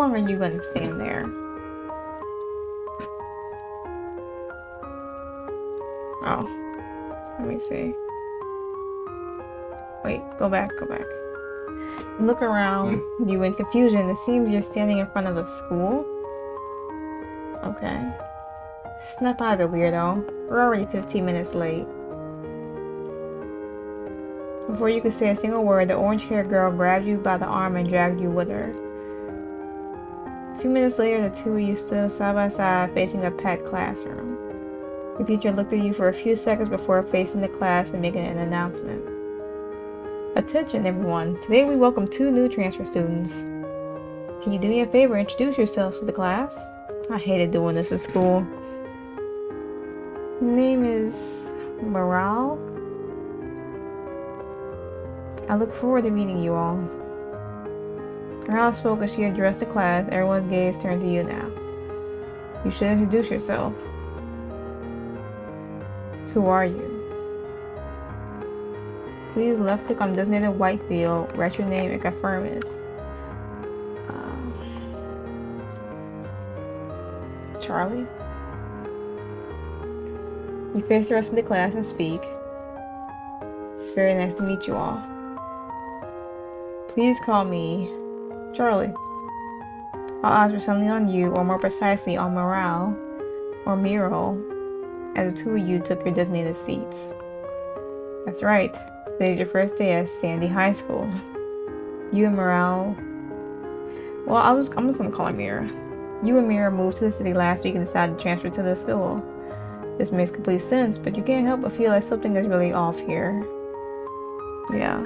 long are you going to stand there? Oh, let me see. Wait, go back. You look around you in confusion. It seems you're standing in front of a school. Okay. Snap out of it, weirdo. We're already 15 minutes late. Before you could say a single word, the orange-haired girl grabbed you by the arm and dragged you with her. A few minutes later, the two of you stood side by side, facing a packed classroom. The teacher looked at you for a few seconds before facing the class and making an announcement. Attention, everyone. Today we welcome 2 new transfer students. Can you do me a favor and introduce yourselves to the class? I hated doing this in school. Name is Morale. I look forward to meeting you all. Morale spoke as she addressed the class. Everyone's gaze turned to you now. You should introduce yourself. Who are you? Please left click on the designated white field, write your name and confirm it. Charlie? You face the rest of the class and speak. It's very nice to meet you all. Please call me Charlie. All eyes were suddenly on you, or more precisely on Morale, or Miro, as the 2 of you took your designated seats. That's right. Today's your first day at Sandy High School. You and Morale... Well, I'm just gonna call her Mira. You and Mira moved to the city last week and decided to transfer to the school. This makes complete sense, but you can't help but feel like something is really off here. Yeah.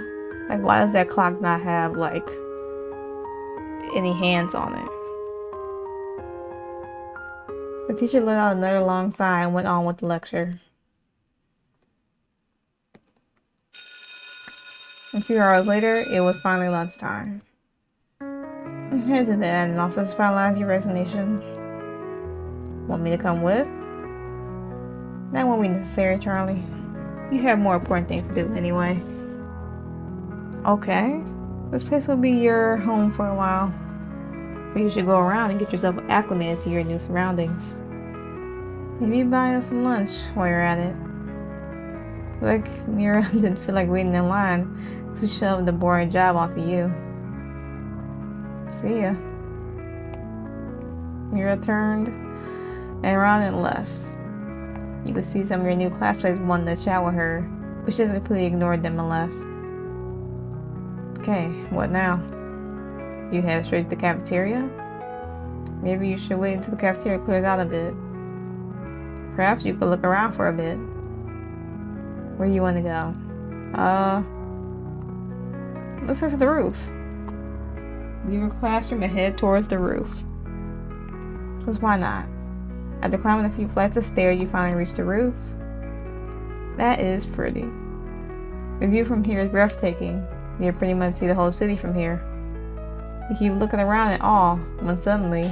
Like, why does that clock not have, like, any hands on it? The teacher let out another long sigh and went on with the lecture. A few hours later, it was finally lunchtime. Head to the admin office to finalize your resignation. Want me to come with? That won't be necessary, Charlie. You have more important things to do anyway. Okay. This place will be your home for a while. So you should go around and get yourself acclimated to your new surroundings. Maybe buy us some lunch while you're at it. Like, Mira didn't feel like waiting in line, so she shoved the boring job onto you. See ya. Mira turned and around and left. You could see some of your new classmates wanted to chat with her, but she just completely ignored them and left. Okay, what now? You head straight to the cafeteria? Maybe you should wait until the cafeteria clears out a bit. Perhaps you could look around for a bit. Where do you want to go? Let's head to the roof. Leave your classroom and head towards the roof. Because why not? After climbing a few flights of stairs, you finally reach the roof. That is pretty. The view from here is breathtaking. You can pretty much see the whole city from here. You keep looking around in awe when suddenly...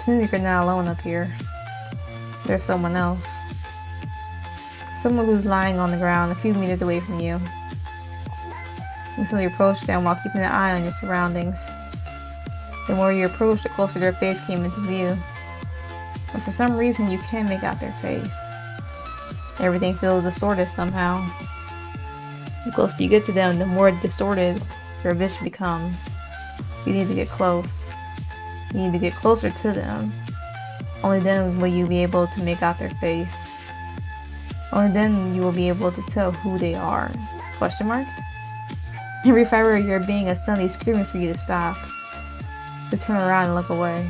Seems like you're not alone up here. There's someone else. Someone who's lying on the ground a few meters away from you. You slowly approach them while keeping an eye on your surroundings. The more you approach, the closer their face came into view. But for some reason, you can't make out their face. Everything feels distorted somehow. The closer you get to them, the more distorted your vision becomes. You need to get close. You need to get closer to them. Only then will you be able to make out their face. Only then you will be able to tell who they are. Question mark? Every fiber of your being is suddenly screaming for you to stop. To turn around and look away.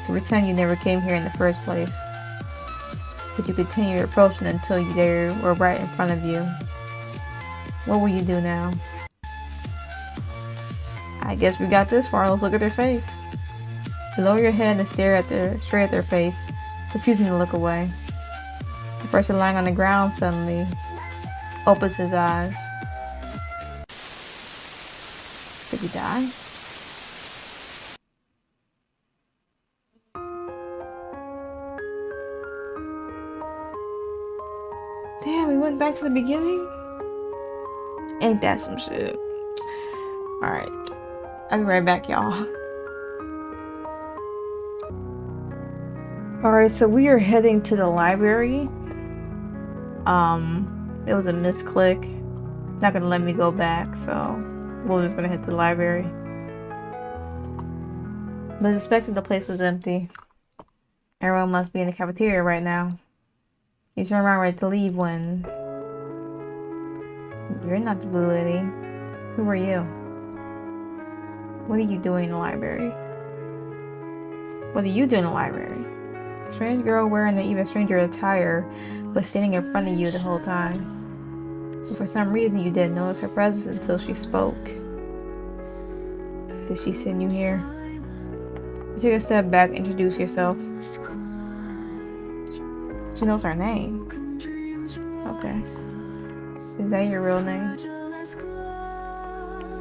To pretend you never came here in the first place. But you continue approaching until they were right in front of you. What will you do now? I guess we got this far. Let's look at their face. You lower your head and stare straight at their face, refusing to look away. The person lying on the ground suddenly opens his eyes. Did he die? Damn, we went back to the beginning? Ain't that some shit? Alright. I'll be right back, y'all. Alright, so we are heading to the library. It was a misclick. Not gonna let me go back, so we're just gonna hit the library. But expected the place was empty. Everyone must be in the cafeteria right now. You turn around ready to leave when... You're not the blue lady. Who are you? What are you doing in the library? What are you doing in the library? A strange girl wearing the even stranger attire was standing in front of you the whole time. But for some reason you didn't notice her presence until she spoke. Did she send you here? You take a step back and introduce yourself. She knows our name. Okay. Is that your real name?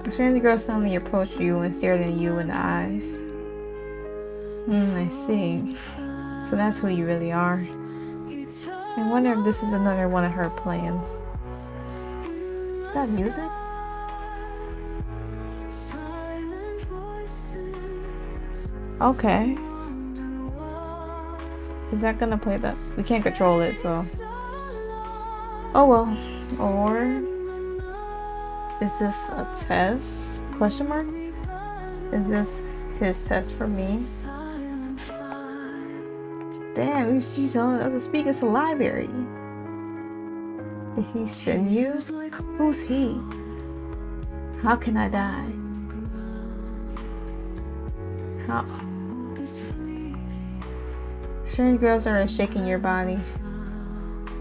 A strange girl suddenly approached you and stared at you in the eyes. I see. So that's who you really are. I wonder if this is another one of her plans. Is that music? Okay. Is that gonna play that? We can't control it, so... Oh well. Or... Is this a test? Question mark? Is this his test for me? Damn, she's on the other speakers to the library. Did he send you? Who's he? How can I die? How? Strange girl started shaking your body.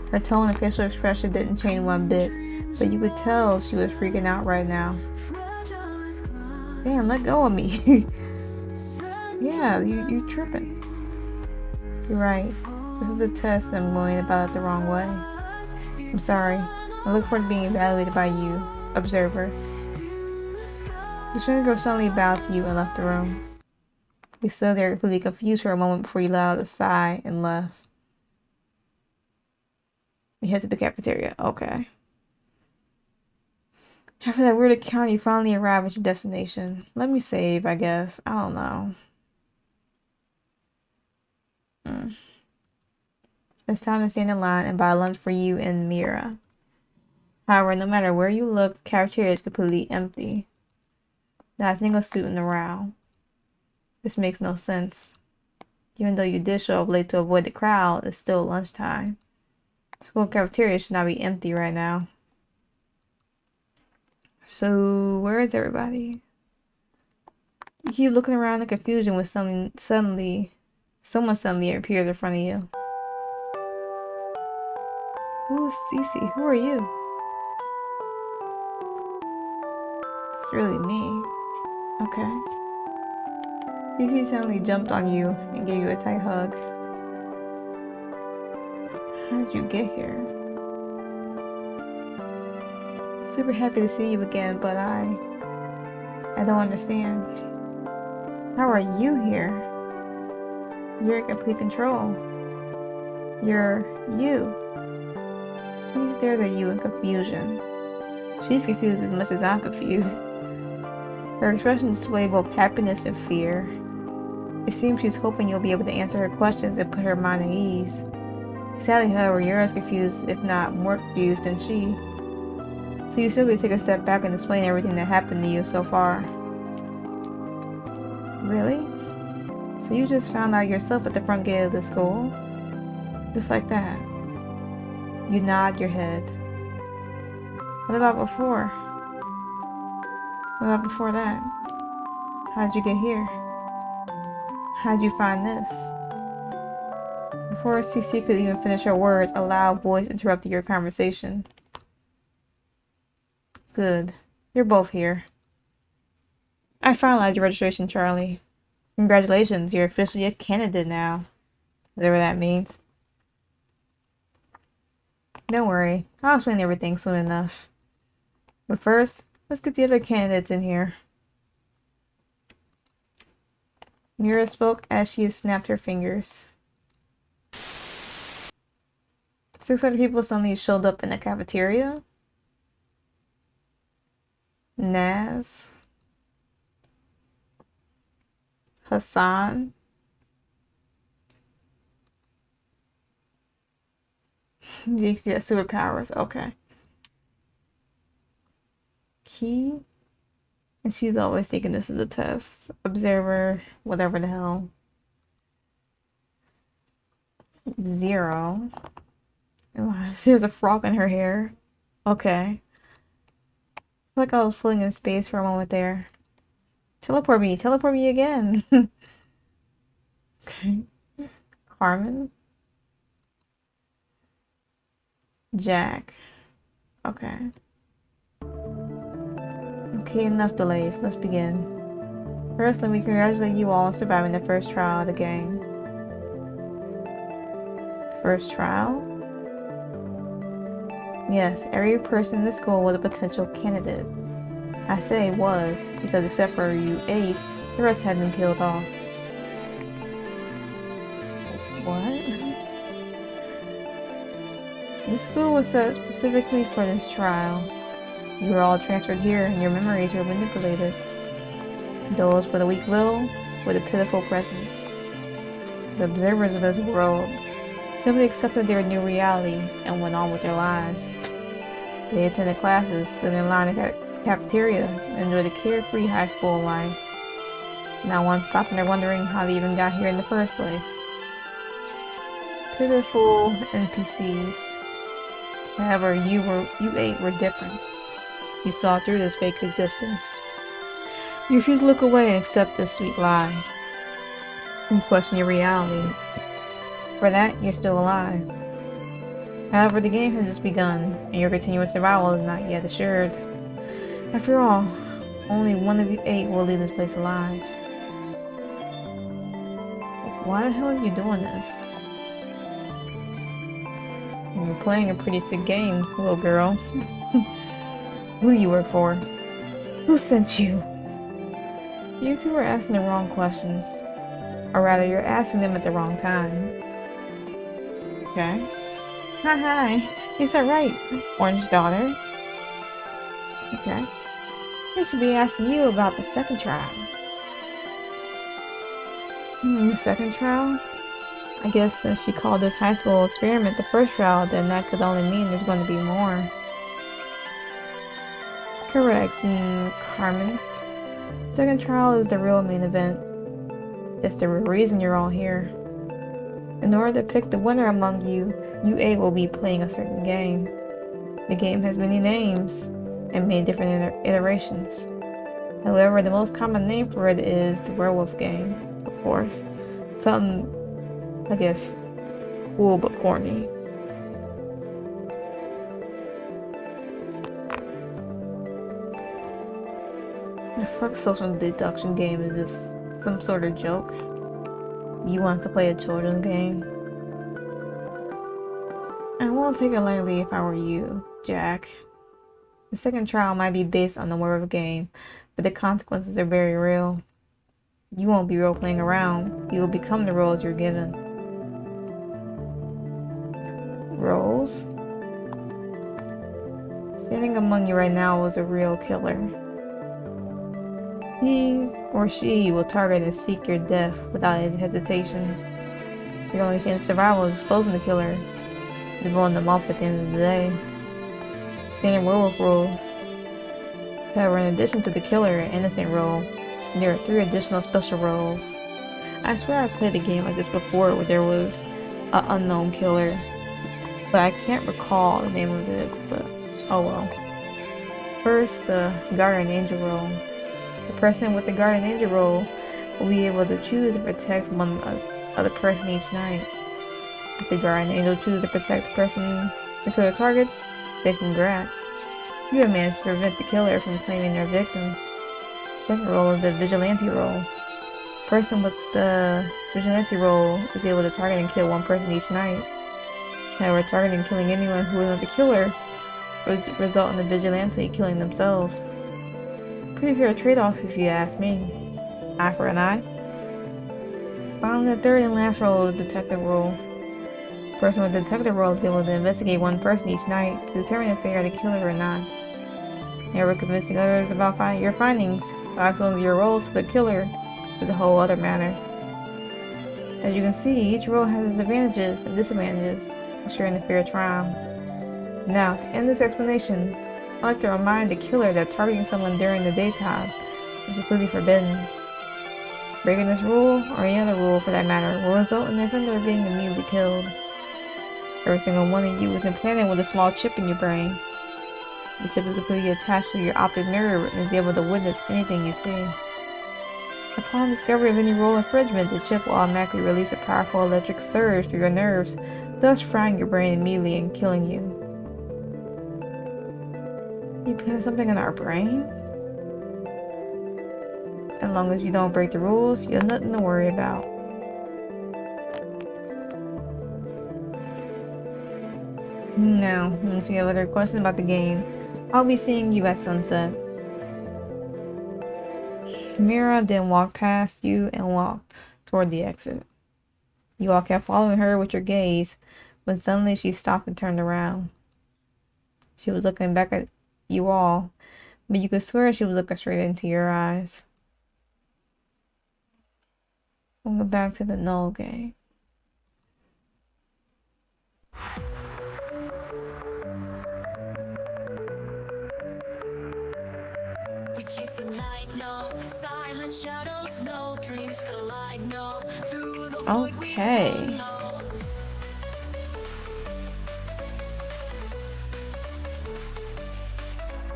Her tone and facial expression didn't change one bit, but you could tell she was freaking out right now. Damn, let go of me. Yeah, you tripping. You're right. This is a test and I'm going about it the wrong way. I'm sorry. I look forward to being evaluated by you, observer. The strange girl suddenly bowed to you and left the room. You stood there completely confused for a moment before you let out a sigh and left. You head to the cafeteria. Okay. After that weird encounter, you finally arrive at your destination. Let me save, I guess. I don't know. It's time to stand in line and buy lunch for you and Mira. However, no matter where you look, the cafeteria is completely empty. Not a single student around. This makes no sense. Even though you did show up late to avoid the crowd, it's still lunchtime. The school cafeteria should not be empty right now. So, where is everybody? You keep looking around in confusion when someone suddenly appears in front of you. Who's Cece? Who are you? It's really me. Okay. Cece suddenly jumped on you and gave you a tight hug. How did you get here? Super happy to see you again, but I don't understand. How are you here? You're in complete control. You're you. She stares at you in confusion. She's confused as much as I'm confused. Her expression displays both happiness and fear. It seems she's hoping you'll be able to answer her questions and put her mind at ease. Sadly, however, you're as confused, if not more confused than she. So you simply take a step back and explain everything that happened to you so far. Really? So you just found out yourself at the front gate of the school? Just like that. You nod your head. What about before? What about before that? How did you get here? How did you find this? Before Cece could even finish her words, a loud voice interrupted your conversation. Good. You're both here. I finalized your registration, Charlie. Congratulations, you're officially a candidate now. Whatever that means. Don't worry, I'll explain everything soon enough. But first, let's get the other candidates in here. Mira spoke as she snapped her fingers. 600 people suddenly showed up in the cafeteria. Naz, Hassan. These superpowers. Okay. Key. And she's always thinking this is a test. Observer, whatever the hell. 0. Oh, there's a frog in her hair. Okay. I feel like I was floating in space for a moment there. Teleport me again. Okay. Carmen. Jack. Okay. Okay, enough delays. Let's begin. First, let me congratulate you all on surviving the first trial of the game. First trial? Yes, every person in the school was a potential candidate. I say was, because except for you 8, the rest had been killed off. What? This school was set specifically for this trial. You were all transferred here and your memories were manipulated. Those with a weak will, with a pitiful presence. The observers of this world simply accepted their new reality and went on with their lives. They attended classes, stood in line at the cafeteria, and enjoyed a carefree high school life. Not one stopping there wondering how they even got here in the first place. Pitiful NPCs. However, you 8 were different. You saw through this fake existence. You refused to look away and accept this sweet lie. You question your reality. For that, you're still alive. However, the game has just begun, and your continuous survival is not yet assured. After all, only one of you 8 will leave this place alive. Why the hell are you doing this? You're playing a pretty sick game, little girl. Who do you work for? Who sent you? You two are asking the wrong questions. Or rather, you're asking them at the wrong time. Okay. Hi. Yes, I'm right. Orange daughter. Okay. I should be asking you about the second trial. The second trial? I guess since you called this high school experiment the first trial, then that could only mean there's going to be more. Correct, Carmen. Second trial is the real main event. It's the real reason you're all here. In order to pick the winner among you, you 8 will be playing a certain game. The game has many names and many different iterations. However, the most common name for it is the werewolf game, of course. Something, I guess, cool but corny. The fuck social deduction game is this some sort of joke? You want to play a children's game? I won't take it lightly if I were you, Jack. The second trial might be based on the werewolf game, but the consequences are very real. You won't be role-playing around. You will become the roles you're given. Roles? Standing among you right now is a real killer. He or she will target and seek your death without any hesitation. Your only chance of survival is exposing the killer, devoting them up at the end of the day. Standard werewolf roles. However, in addition to the killer and innocent role, there are 3 additional special roles. I swear I played a game like this before where there was an unknown killer, but I can't recall the name of it, but oh well. First, the guardian angel role. The person with the guardian angel role will be able to choose to protect one other person each night. If the guardian angel chooses to protect the person the killer targets, then congrats. You have managed to prevent the killer from claiming their victim. Second role is the vigilante role. The person with the vigilante role is able to target and kill one person each night. However, targeting and killing anyone who is not the killer would result in the vigilante killing themselves. Pretty fair trade-off if you ask me. Eye for an eye. Finally, the third and last role is the detective role. The person with the detective role is able to investigate one person each night to determine if they are the killer or not. Never convincing others about your findings by filling your role to the killer is a whole other matter. As you can see, each role has its advantages and disadvantages, ensuring the fair trial. Now, to end this explanation, I'd like to remind the killer that targeting someone during the daytime is completely forbidden. Breaking this rule, or any other rule for that matter, will result in the offender being immediately killed. Every single one of you is implanted with a small chip in your brain. The chip is completely attached to your optic nerve and is able to witness anything you see. Upon discovery of any rule infringement, the chip will automatically release a powerful electric surge through your nerves, thus frying your brain immediately and killing you. You plant something in our brain? As long as you don't break the rules, you have nothing to worry about. Now, unless you have other questions about the game, I'll be seeing you at sunset. Mira then walked past you and walked toward the exit. You all kept following her with your gaze, when suddenly she stopped and turned around. She was looking back at you all, but you could swear she was looking straight into your eyes. We'll go back to the Null game. We chase the night, no silent shadows, no dreams collide, no through the void we run, no.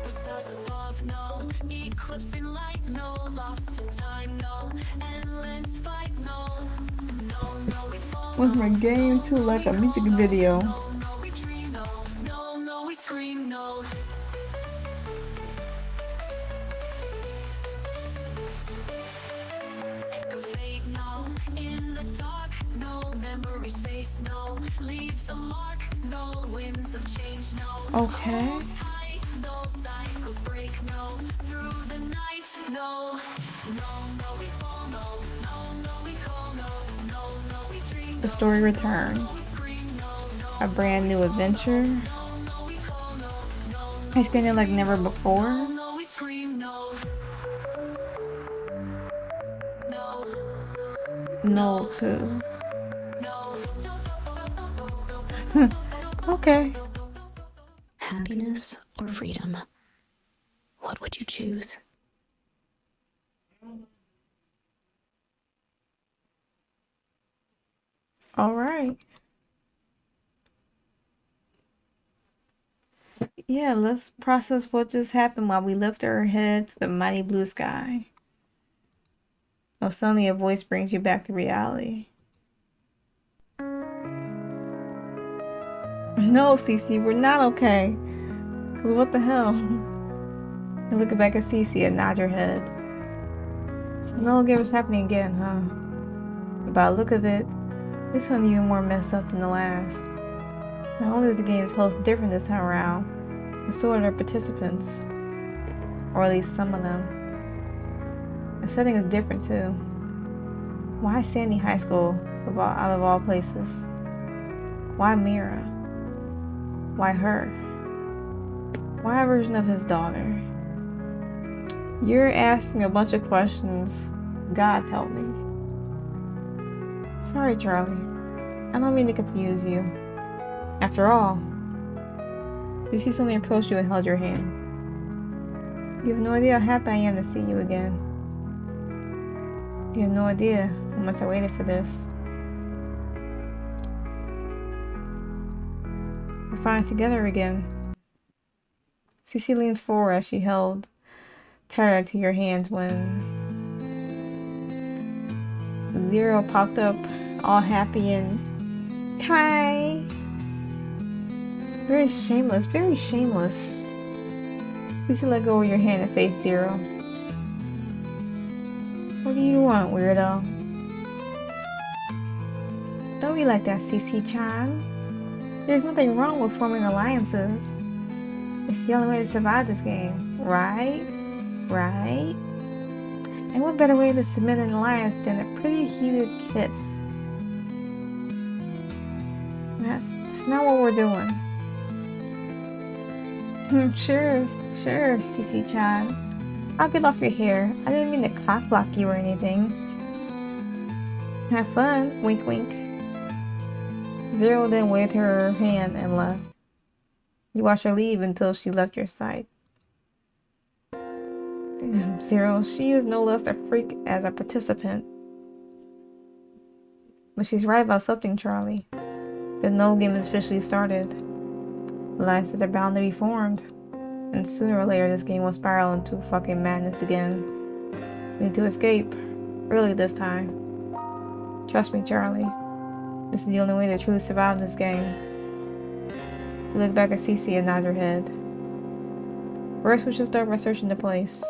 The stars above, no eclipsing light, no lost in time, no endless fight, no. No, we fall. Went from a game to like a music video. No, we dream, no, we scream, no. In the dark, no memories face, no leaves a mark, no winds of change, no. Okay. No cycles break, no through the night, no. No, we fall, no, we call, no, we dream. The story returns. A brand new adventure. I spend it like never before. No, we scream, no. No, too. Okay. Happiness or freedom? What would you choose? All right. Yeah, let's process what just happened while we lift our head to the mighty blue sky. Oh, suddenly a voice brings you back to reality. No, Cece, we're not okay. Cause what the hell? You look back at Cece and nod your head. No game is happening again, huh? By the look of it, this one's even more messed up than the last. Not only is the game's host different this time around, but so are their participants. Or at least some of them. The setting is different too. Why Sandy High School, out of all places? Why Mira? Why her? Why a version of his daughter? You're asking a bunch of questions. God help me. Sorry, Charlie. I don't mean to confuse you. After all, you see something approach you and held your hand. You have no idea how happy I am to see you again. You have no idea how much I waited for this. We're finally together again. Cece leans forward as she held tethered to your hands when Zero popped up, all happy and hi. Very shameless, very shameless. Cece let go of your hand and face Zero. What do you want, weirdo? Don't be like that, Cece-chan. There's nothing wrong with forming alliances. It's the only way to survive this game, right? Right? And what better way to submit an alliance than a pretty heated kiss? That's not what we're doing. Sure, Cece-chan. I'll get off your hair. I didn't mean to cock block you or anything. Have fun, wink wink. Zero then waved her hand and left. You watched her leave until she left your sight. Damn, Zero, she is no less a freak as a participant. But she's right about something, Charlie. The no game is officially started. Alliances are bound to be formed. And sooner or later this game will spiral into fucking madness again. We need to escape. Early this time. Trust me, Charlie. This is the only way to truly survive this game. You look back at Cece and nod your head. First we should start by searching the place.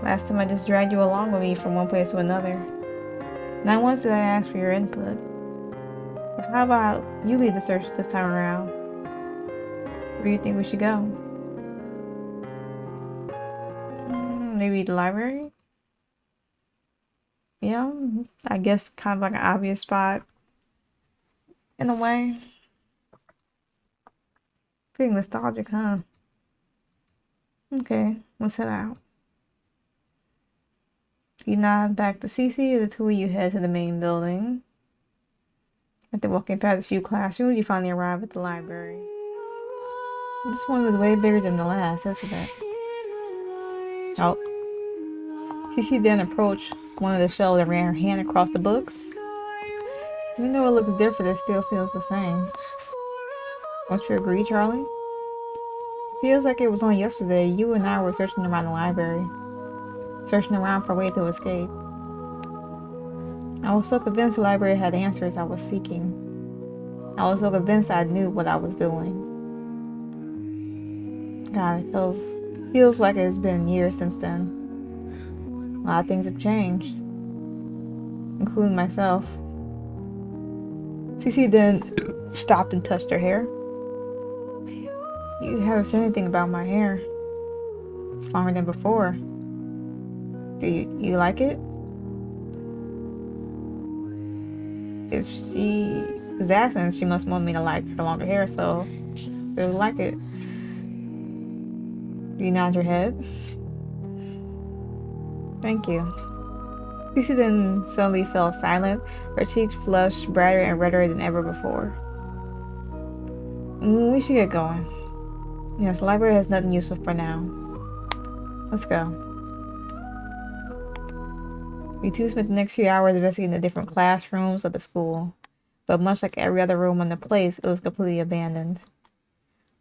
Last time I just dragged you along with me from one place to another. Not once did I ask for your input. So how about you lead the search this time around? Where do you think we should go? Maybe the library? Yeah, I guess kind of like an obvious spot. In a way. Pretty nostalgic, huh? Okay, let's head out. You nod back to Cece, the two of you head to the main building. After walking past a few classrooms, you finally arrive at the library. This one is way bigger than the last, isn't it? Oh. Cece then approached one of the shelves and ran her hand across the books. Even though it looks different, it still feels the same. Don't you agree, Charlie? Feels like it was only yesterday you and I were searching around the library. Searching around for a way to escape. I was so convinced the library had answers I was seeking. I was so convinced I knew what I was doing. God, it feels like it's been years since then. A lot of things have changed. Including myself. Cece then stopped and touched her hair. You haven't said anything about my hair. It's longer than before. Do you like it? If she is asking, she must want me to like her longer hair, so she would like it. Do you nod your head? Thank you. Cece then suddenly fell silent, her cheeks flushed brighter and redder than ever before. We should get going. Yes, the library has nothing useful for now. Let's go. We two spent the next few hours investigating the different classrooms of the school, but much like every other room in the place, it was completely abandoned.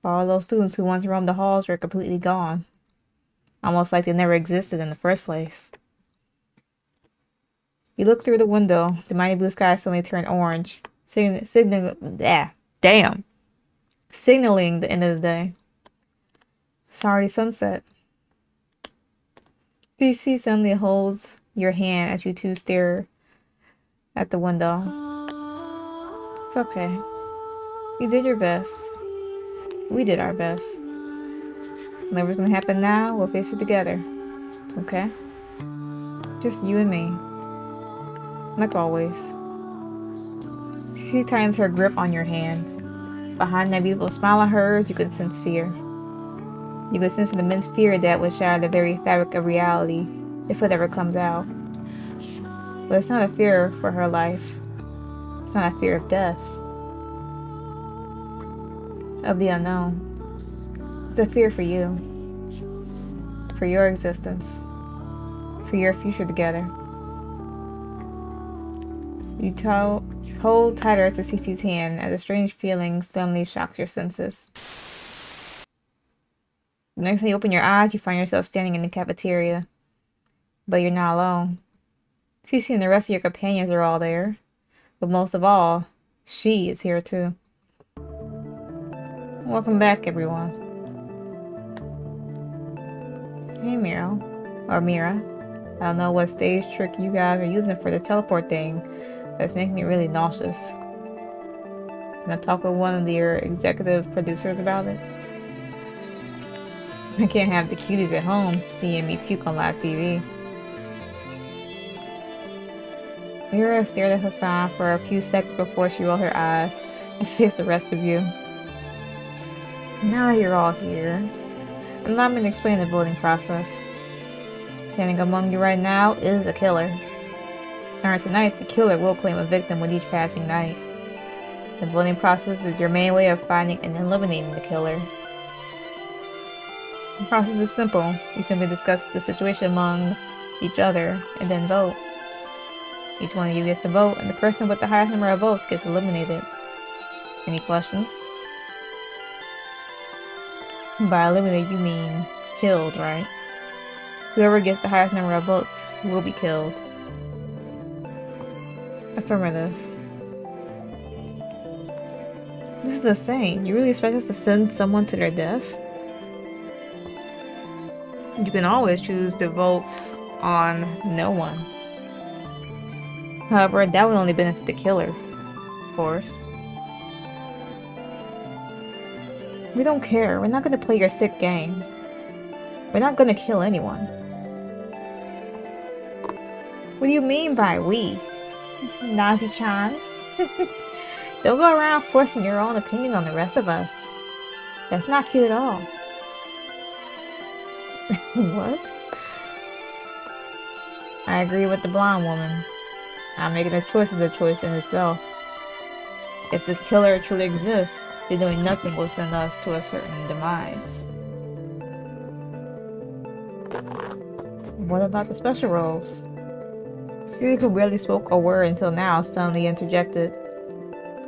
All those students who once roamed the halls were completely gone. Almost like they never existed in the first place. You looked through the window. The mighty blue sky suddenly turned orange, signaling the end of the day. It's already sunset. Cece suddenly holds your hand as you two stare at the window. It's okay. You did your best. We did our best. Whatever's gonna happen now, we'll face it together. It's okay? Just you and me. Like always. She tightens her grip on your hand. Behind that beautiful smile of hers, you can sense fear. You can sense an immense fear that would shatter the very fabric of reality if it ever comes out. But it's not a fear for her life. It's not a fear of death. Of the unknown. It's a fear for you. For your existence. For your future together. You hold tighter to Cece's hand as a strange feeling suddenly shocks your senses. The next time you open your eyes, you find yourself standing in the cafeteria. But you're not alone. Cece and the rest of your companions are all there. But most of all, she is here too. Welcome back, everyone. Hey, Mira. Or Mira. I don't know what stage trick you guys are using for the teleport thing, but it's making me really nauseous. Can I talk with one of your executive producers about it? I can't have the cuties at home seeing me puke on live TV. Mira stared at Hassan for a few seconds before she rolled her eyes and faced the rest of you. Now that you're all here, allow me to explain the voting process. Standing among you right now is a killer. Starting tonight, the killer will claim a victim with each passing night. The voting process is your main way of finding and eliminating the killer. The process is simple. You simply discuss the situation among each other and then vote. Each one of you gets to vote, and the person with the highest number of votes gets eliminated. Any questions? By eliminate, you mean killed, right? Whoever gets the highest number of votes will be killed. Affirmative. This is insane. You really expect us to send someone to their death? You can always choose to vote on no one. However, that would only benefit the killer, of course. We don't care. We're not going to play your sick game. We're not going to kill anyone. What do you mean by we? Nazi-chan? Don't go around forcing your own opinion on the rest of us. That's not cute at all. What? I agree with the blonde woman. I'm making a choice is a choice in itself. If this killer truly exists, then doing nothing will send us to a certain demise. What about the special roles? She who barely spoke a word until now suddenly interjected.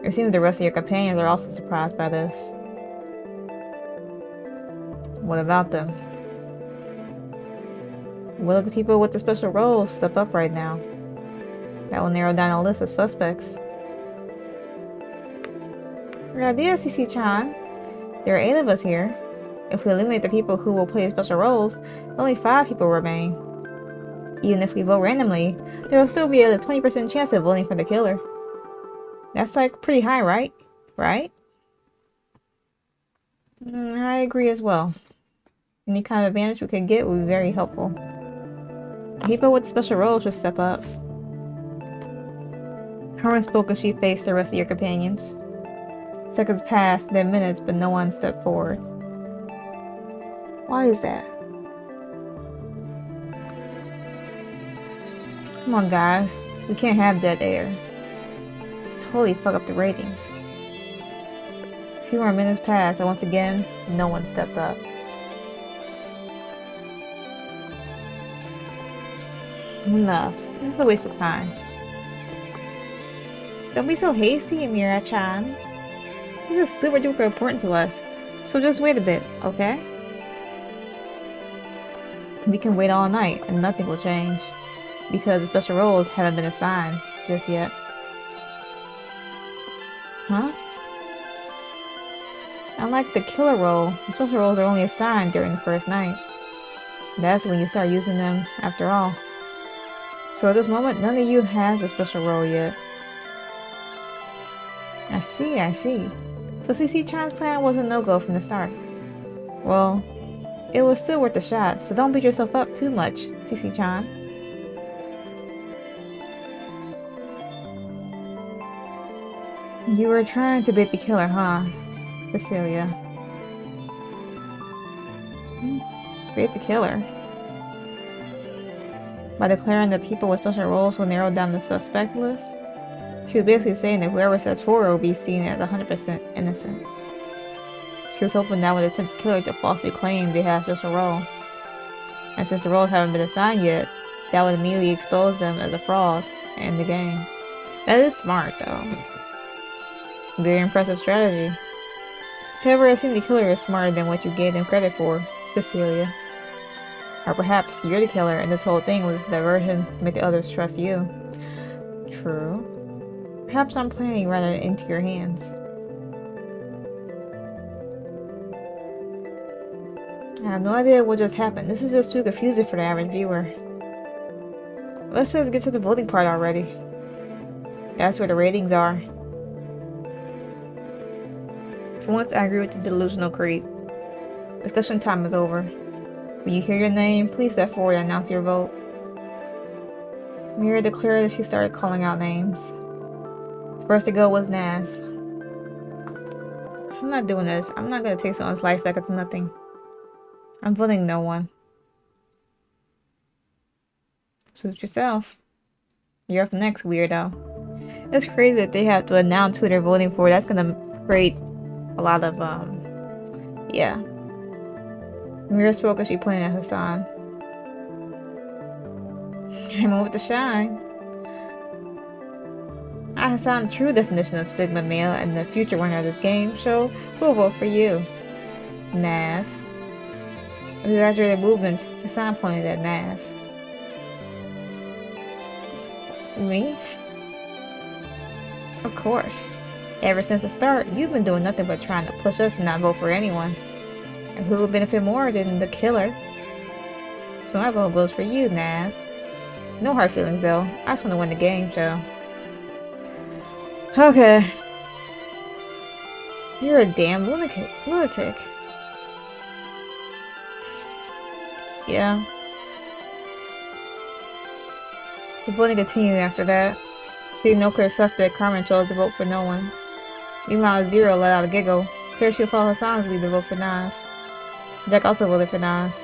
It seems the rest of your companions are also surprised by this. What about them? What if the people with the special roles step up right now? That will narrow down a list of suspects. Good idea, CC-chan. There are 8 of us here. If we eliminate the people who will play special roles, only 5 people remain. Even if we vote randomly, there will still be a 20% chance of voting for the killer. That's like pretty high, right? Right? I agree as well. Any kind of advantage we could get would be very helpful. People with special roles should step up. Herman spoke as she faced the rest of your companions. Seconds passed, then minutes, but no one stepped forward. Why is that? Come on, guys. We can't have dead air. It's totally fuck up the ratings. A few more minutes passed, but once again, no one stepped up. Enough. This is a waste of time. Don't be so hasty, Amira-chan. This is super duper important to us, so just wait a bit, okay? We can wait all night and nothing will change, because the special roles haven't been assigned just yet. Huh? Unlike the killer role, the special roles are only assigned during the first night. That's when you start using them after all. So at this moment, none of you has a special role yet. I see. So CC-chan's plan was a no-go from the start. Well, it was still worth a shot, so don't beat yourself up too much, CC-chan. You were trying to bait the killer, huh, Cecilia? Bait the killer? By declaring that people with special roles will narrow down the suspect list? She was basically saying that whoever steps forward will be seen as 100% innocent. She was hoping that would tempt the killer to falsely claim they had a special role. And since the roles haven't been assigned yet, that would immediately expose them as a fraud and the game. That is smart, though. Very impressive strategy. However, it seems the killer is smarter than what you gave them credit for, Cecilia. Or perhaps you're the killer and this whole thing was a diversion to make the others trust you. True. Perhaps I'm playing rather into your hands. I have no idea what just happened. This is just too confusing for the average viewer. Let's just get to the voting part already. That's where the ratings are. For once, I agree with the delusional creep. Discussion time is over. When you hear your name, please step forward and announce your vote. Mira declared that she started calling out names. First to go was Naz. I'm not doing this. I'm not gonna take someone's life like it's nothing. I'm voting no one. Suit yourself. You're up next, weirdo. It's crazy that they have to announce who they're voting for. That's gonna create a lot of, yeah. Mira spoke as she pointed at Hassan. I'm with the shine. Hassan, the true definition of Sigma male and the future winner of this game show, we'll vote for you. Naz. Exaggerated movements, Hassan pointed at Naz. Me? Of course. Ever since the start, you've been doing nothing but trying to push us to not vote for anyone. And who would benefit more than the killer? So my vote goes for you, Naz. No hard feelings though. I just want to win the game show. Okay. You're a damn lunatic. Yeah. The voting continued after that. Seeing no clear suspect, Carmen chose to vote for no one. Meanwhile, Zero let out a giggle. Clear she'll follow Hassan's lead to vote for Nas. Jack also voted for Nas.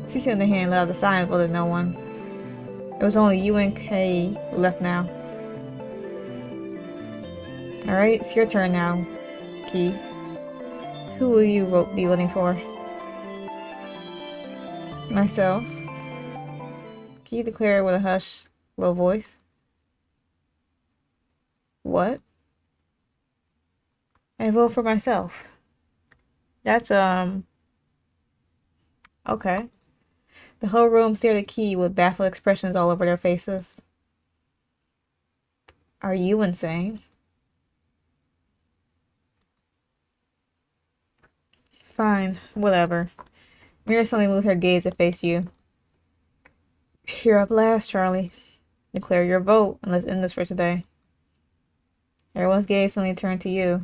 Cece on the hand let out the sign and voted no one. It was only you and Kay left now. Alright, it's your turn now, Key. Who will you be voting for? Myself. Key declared with a hushed, low voice. What? I vote for myself. That's, okay. The whole room stared at Key with baffled expressions all over their faces. Are you insane? Fine, whatever. Mira suddenly moved her gaze to face you. You're up last, Charlie. Declare your vote, and let's end this for today. Everyone's gaze suddenly turned to you.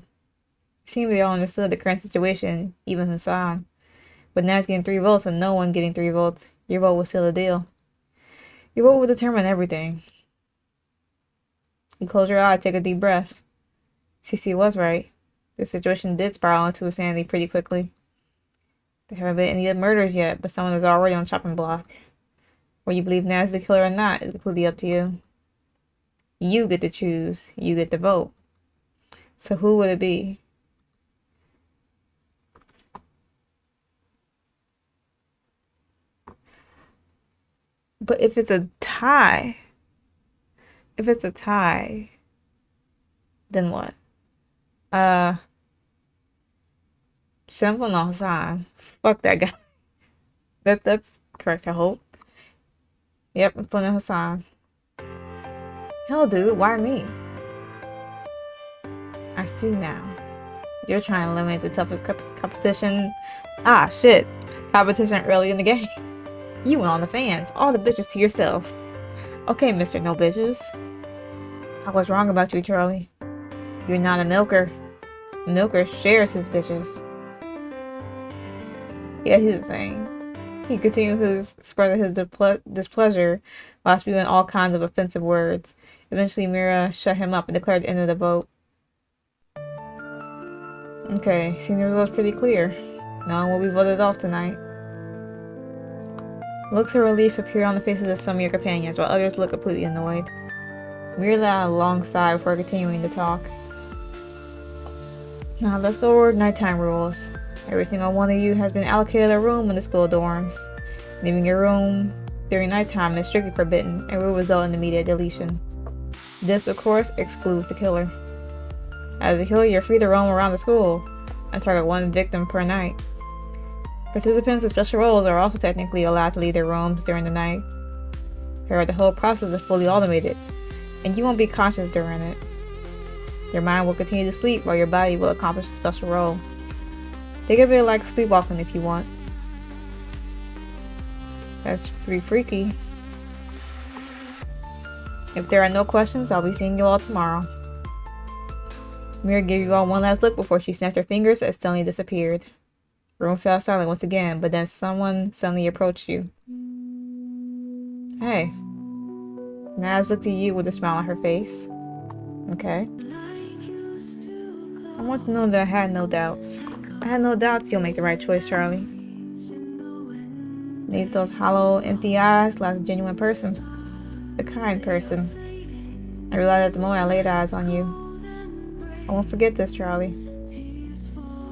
It seemed they all understood the current situation, even Hassan. But Naz getting 3 votes and no one getting 3 votes, your vote was still a deal. Your vote will determine everything. You close your eye, take a deep breath. Cece was right. The situation did spiral into insanity pretty quickly. There haven't been any murders yet, but someone is already on the chopping block. Whether you believe Naz is the killer or not is completely up to you. You get to choose. You get to vote. So who would it be? But if it's a tie, then what? Simple no Hassan. Fuck that guy. That's correct, I hope. Yep, I'm putting Hassan. Hell, dude, why me? I see now. You're trying to eliminate the toughest competition. Ah, shit. Competition early in the game. You went on the fans. All the bitches to yourself. Okay, Mr. No Bitches. I was wrong about you, Charlie. You're not a milker. A milker shares his bitches. Yeah, he's insane. He continued his spread his displeasure while spewing all kinds of offensive words. Eventually, Mira shut him up and declared the end of the vote. Okay, seeing the results pretty clear. No one will be voted off tonight. Looks of relief appear on the faces of some of your companions, while others look completely annoyed. Mira let out a long sigh before continuing to talk. Now let's go over nighttime rules. Every single one of you has been allocated a room in the school dorms. Leaving your room during nighttime is strictly forbidden and will result in immediate deletion. This, of course, excludes the killer. As a killer, you're free to roam around the school and target 1 victim per night. Participants with special roles are also technically allowed to leave their rooms during the night. However, the whole process is fully automated, and you won't be conscious during it. Your mind will continue to sleep while your body will accomplish the special role. Think of it like sleepwalking if you want. That's pretty freaky. If there are no questions, I'll be seeing you all tomorrow. Mira gave you all one last look before she snapped her fingers and suddenly disappeared. The room fell silent once again, but then someone suddenly approached you. Hey. Naz looked at you with a smile on her face. Okay. I want to know that I had no doubts. I had no doubts you'll make the right choice, Charlie. Beneath those hollow, empty eyes lies a genuine person. A kind person. I realized at the moment I laid eyes on you. I won't forget this, Charlie.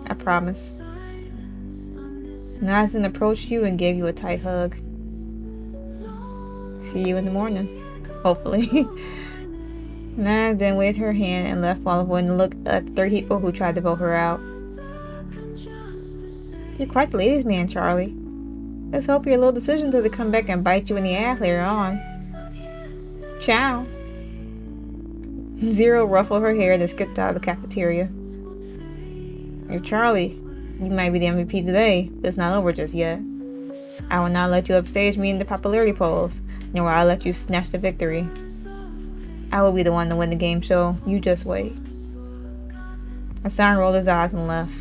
I promise. Madison approached you and gave you a tight hug. See you in the morning. Hopefully. Naz then waved her hand and left while avoiding the look at the 30 people who tried to vote her out. You're quite the ladies' man, Charlie. Let's hope your little decision doesn't come back and bite you in the ass later on. Ciao. Zero ruffled her hair and skipped out of the cafeteria. You're Charlie. You might be the MVP today, but it's not over just yet. I will not let you upstage me in the popularity polls, nor will I let you snatch the victory. I will be the one to win the game show. You just wait. Hassan rolled his eyes and left.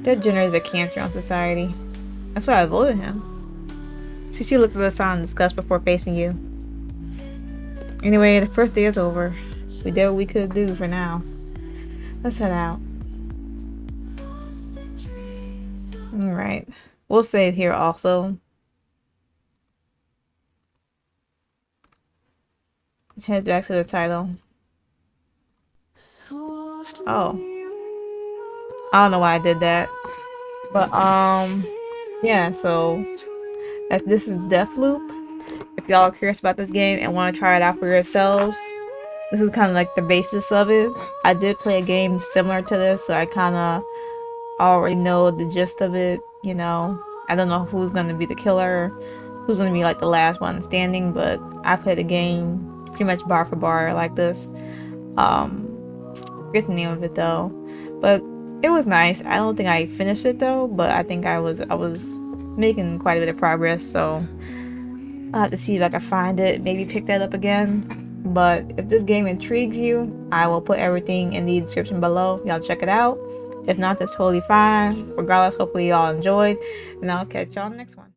Ted Jenner is a cancer on society. That's why I voted him. Cece looked at Hassan in disgust before facing you. Anyway, the first day is over. We did what we could do for now. Let's head out. Alright. We'll save here also. Head back to the title. Oh. I don't know why I did that. But, yeah, so this is Deathloop. If y'all are curious about this game and want to try it out for yourselves, this is kind of like the basis of it. I did play a game similar to this, so I kind of already know the gist of it, you know. I don't know who's going to be the killer, who's going to be like the last one standing, but I played the game pretty much bar for bar like this. Forget the name of it though, but it was nice. I don't think I finished it though, but I think I was making quite a bit of progress, so I'll have to see if I can find it, maybe pick that up again. But if this game intrigues you, I will put everything in the description below. Y'all check it out. If not, that's totally fine. Regardless, hopefully y'all enjoyed, and I'll catch y'all in the next one.